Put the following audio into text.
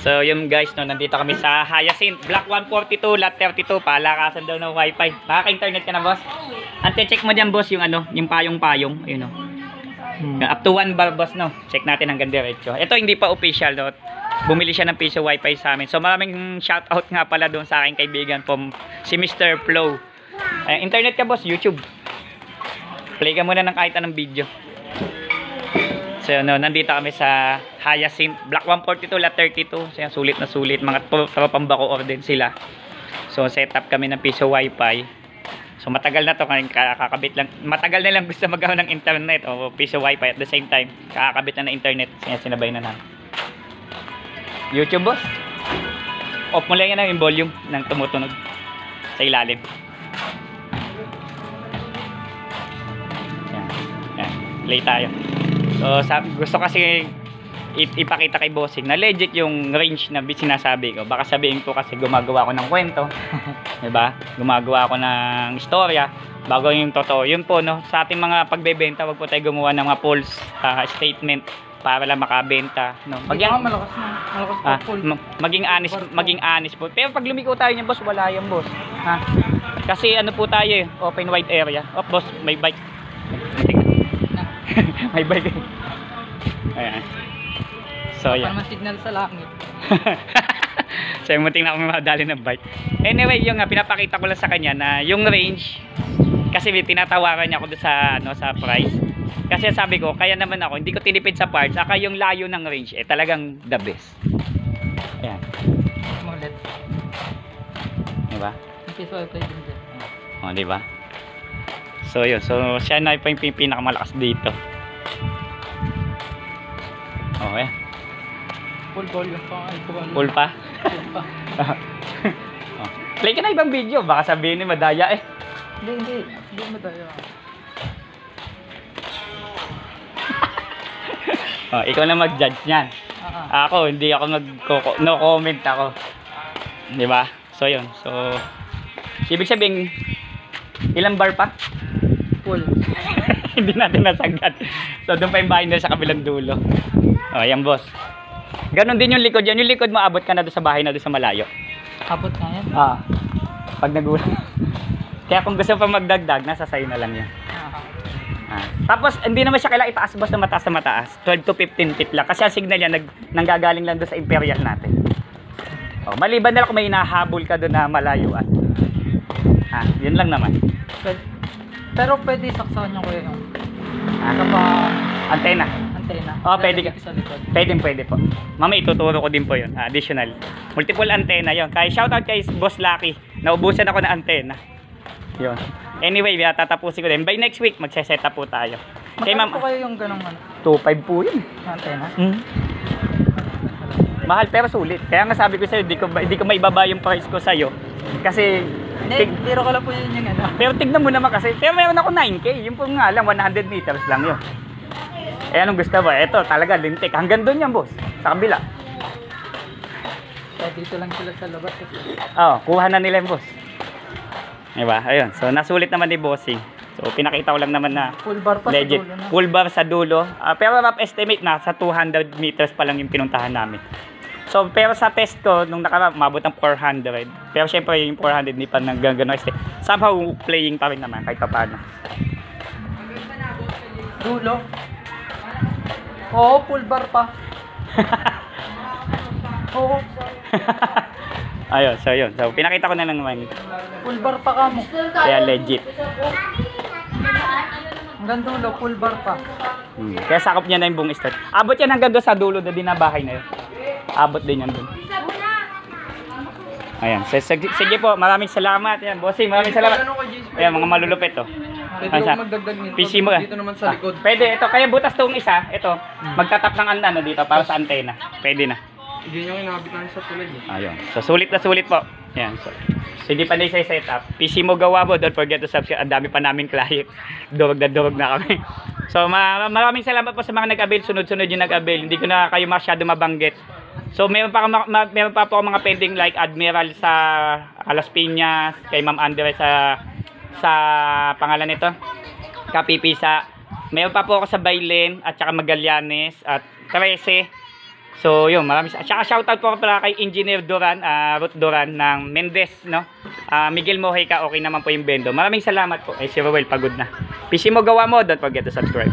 So yun guys, no, nandito kami sa Hyacinth, Block 142, lot 32, palakasan daw ng wifi. Nakaka-internet ka na, boss? Ante-check mo dyan, boss, yung ano, yung payong-payong, ayun, no. Up to 1 bar, boss, no. Check natin hanggang diretso. Ito hindi pa official, no. Bumili siya ng piso wifi sa amin. So maraming shoutout nga pala doon sa aking kaibigan po, si Mr. Flow. Internet ka, boss, YouTube. Play ka muna ng kahit anong video. So no, nandito kami sa Hyacinth, Block 142, lot 32. So sulit na sulit, mga tropang bako din sila. So set up kami ng piso wifi. So matagal na to, kakabit lang. Matagal na lang gusto magkaroon ng internet o piso wifi at the same time kakabit na ng internet. Sinabay na namin. YouTube, boss. Off mo lang yan yung volume ng tumutunog sa ilalim. Yan. Play tayo. So gusto kasi ipakita kay bossing na legit yung range na sinasabi ko. Baka sabihin ko kasi gumagawa ako ng kwento. Diba? Gumagawa ako ng istorya bago yung totoo. Yun po, no, sa ating mga pagbebenta, wag po tayo gumawa ng mga false statement para lang makabenta, no. Malakas Maging honest po. Pero pag lumiko tayo niyan, boss, wala yan, boss. Ha? Kasi ano po tayo, open wide area. Oh, boss, may bike. May bike. Ayan. So, yan. Para signal sa langit. So, yung munting na ako madali ng bike. Anyway, yung pinapakita ko lang sa kanya na yung range, kasi tinatawaran niya ako doon sa, ano, sa price. Kasi sabi ko, kaya naman ako, hindi ko tinipid sa parts, saka yung layo ng range, talagang the best. Ayan. Smolet. Diba? Piso wifi din dyan. O, diba? So, yun. So, siya na yung pinakamalakas dito. O, ayan. Full volume pa. Full pa? Full pa. Oh. Play ka na ibang video. Baka sabihin ni madaya eh. Hindi madaya. Oh, ikaw na mag-judge niyan. Ako, hindi ako no comment ako. 'Di ba? So 'yun. So ibig sabihin ilang bar pa? Full. Hindi natin nasagad. So doon pa yung bahay nila sa kabilang dulo. Oh, yan, boss. Ganon din yung likod yan. Yung likod mo, abot ka na doon sa bahay na doon sa malayo. Abot na yan? Pag nagulang. Kaya kung gusto pa magdagdag, nasa sayo na lang yan. Tapos, hindi naman siya kailangan itaas, boss, na mataas. 12 to 15 feet lang. Kasi ang signal yan, nanggagaling lang doon sa Imperial natin. Oh, maliban na lang kung may hinahabol ka doon na malayuan. Yun lang naman. Pero pwede saksakan niyo kuya yung antena. Oh, pwede ka. Pwede po. Mama, ituturo ko din po yun. Additional. Multiple antena yun. Kaya shoutout kay Boss Lucky. Naubusan ako ng antena. Yun. Anyway, tatapusin ko din. By next week, magse-set up po tayo. Magkano Ma'am, po kayo yung ganong 2.5 po yun. antena? Mahal pero sulit. Kaya nga sabi ko sa'yo, hindi ko maibaba yung price ko sa'yo. Kasi Biro ko lang po yun yung ano. pero tignan mo naman kasi. Pero meron ako 9K. Yung po nga lang, 100 meters lang yun. Anong gusto mo? Ito, talaga, lintik. Hanggang doon yan, boss. Sa kabila. Dito lang sila sa labas. Kuha na nila yung boss. Diba? Ayun. So, nasulit naman ni bossing. So, pinakita ko lang naman na full bar pa legit. sa dulo na. Full bar sa dulo. Pero rough estimate na, sa 200 meters pa lang yung pinuntahan namin. So, pero sa test ko, nung mabot ng 400. Pero syempre, yung 400 hindi pa nagagano estimate. Somehow, playing pa rin naman, kahit pa paano. Dulo? Oo, full bar pa. Oo. Ayun, so yun. So, pinakita ko na lang naman. Full bar pa ka mo. Kaya legit. Hanggang dulo, full bar pa. Kaya sakop niya na yung buong start. Abot yan hanggang doon sa dulo na dinabahay na yun. Abot din yan doon. Ayan. So, sige po, maraming salamat. Ayan, bossing, maraming salamat. Ayan, mga malulupit to. Pwede ko magdagdag nito. PC mo dito naman sa likod. Pwede, ito. Kaya butas tong isa. Ito, magtatap ng ano dito para sa antena. Pwede na. Hindi nyo inabit namin sa tulad eh. Ayun. So, sulit na sulit po. Ayan. So, hindi pa na isa-set up. PC mo gawa mo. Don't forget to subscribe. Ang dami pa namin client. Durog na kami. So, maraming salamat po sa mga nag-avail. Sunod-sunod yung nag-avail. Hindi ko na kayo masyado mabanggit. So, meron pa po mga pending like Admiral sa Alas Piñas, kay Ma'am Andre sa pangalan nito, Kapipisa. Meron pa po ako sa Bailen at saka Magallanes at 13. So, yun, maraming tsaka shoutout po pala kay Engineer Duran, Ruth Duran ng Mendez, no? Miguel Mojica, okay naman po yung bendo. Maraming salamat po. Si Rowel, pagod na. PC mo, gawa mo. Don't forget to subscribe.